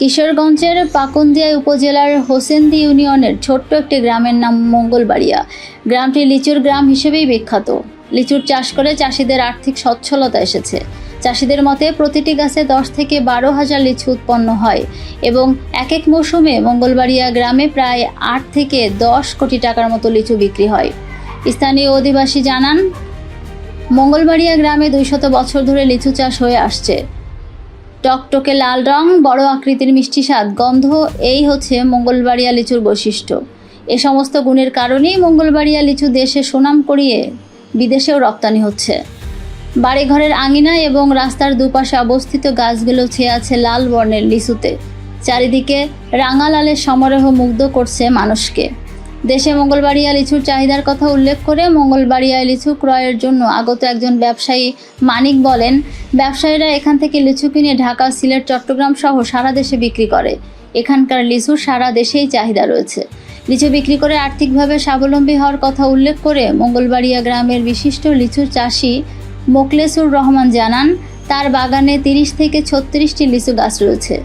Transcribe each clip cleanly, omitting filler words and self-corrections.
কিশোরগঞ্জের পাকুন্দিয়া উপজেলার হোসেন্দি ইউনিয়নের ছোট্ট একটি গ্রামের নাম মঙ্গলবাড়িয়া। গ্রামটি লিচুর গ্রাম হিসেবেই বিখ্যাত। লিচুর চাষ করে চাষিদের আর্থিক সচ্ছলতা এসেছে। চাষিদের মতে প্রতিটি গাছে 10 থেকে 12,000 লিচু উৎপন্ন হয় এবং এক এক মৌসুমে মঙ্গলবাড়িয়া গ্রামে প্রায় 8 থেকে 10 কোটি টাকার মতো লিচু বিক্রি হয়। স্থানীয় অধিবাসী জানান, মঙ্গলবাড়িয়া গ্রামে 200 বছর ধরে লিচু চাষ হয়ে আসছে। টকটকে লাল রং, বড় আকৃতির মিষ্টি স্বাদ, গন্ধ, এই হচ্ছে মঙ্গলবাড়িয়া লিচুর বৈশিষ্ট্য। এ সমস্ত গুণের কারণেই মঙ্গলবাড়িয়া লিচু দেশে সুনাম কুড়িয়ে বিদেশেও রপ্তানি হচ্ছে। বাড়িঘরের আঙিনা এবং রাস্তার দুপাশে অবস্থিত গাছগুলো ছেয়ে আছে লাল বর্ণের লিচুতে। চারিদিকে রাঙা লালের সমারোহ মুগ্ধ করছে মানুষকে। দেশে মঙ্গলবাড়িয়া লিচুর চাহিদার কথা উল্লেখ করে মঙ্গলবাড়িয়া লিচু ক্রয়ের জন্য আগত একজন ব্যবসায়ী মানিক বলেন, ব্যবসায়ীরা এখান থেকে লিচু কিনে ঢাকা, সিলেট, চট্টগ্রাম সহ সারা দেশে বিক্রি করে। এখানকার লিচুর সারা দেশেই চাহিদা রয়েছে। লিচু বিক্রি করে আর্থিকভাবে স্বাবলম্বী হওয়ার কথা উল্লেখ করে মঙ্গলবাড়িয়া গ্রামের বিশিষ্ট লিচুর চাষি মোখলেসুর রহমান জানান, তার বাগানে 30 থেকে 36টি লিচু গাছ রয়েছে।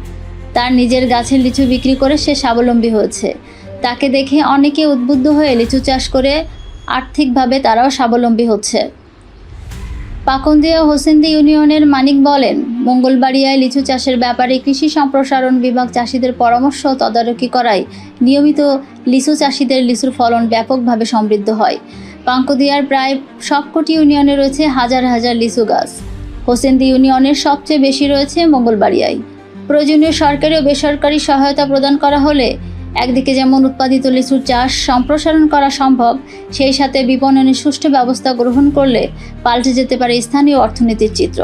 তার নিজের গাছের লিচু বিক্রি করে সে স্বাবলম্বী হয়েছে। তাকে দেখে অনেকে উদ্বুদ্ধ হয়ে লিচু চাষ করে আর্থিকভাবে তারাও স্বাবলম্বী হচ্ছে। পাকুন্দিয়া হোসেন্দি ইউনিয়নের মানিক বলেন, মঙ্গলবাড়িয়ায় লিচু চাষের ব্যাপারে কৃষি সম্প্রসারণ বিভাগ চাষিদের পরামর্শ ও তদারকি করায় নিয়মিত লিচু চাষিদের লিচুর ফলন ব্যাপকভাবে সমৃদ্ধ হয়। পাকুন্দিয়ার প্রায় সবকটি ইউনিয়নে রয়েছে হাজার হাজার লিচু গাছ। হোসেন্দি ইউনিয়নের সবচেয়ে বেশি রয়েছে মঙ্গলবাড়িয়ায়। প্রয়োজনীয় সরকারি ও বেসরকারি সহায়তা প্রদান করা হলে একদিকে যেমন উৎপাদিত লিচুর চাষ সম্প্রসারণ করা সম্ভব, সেই সাথে বিপণনের সুষ্ঠু ব্যবস্থা গ্রহণ করলে পাল্টে যেতে পারে স্থানীয় অর্থনীতির চিত্র।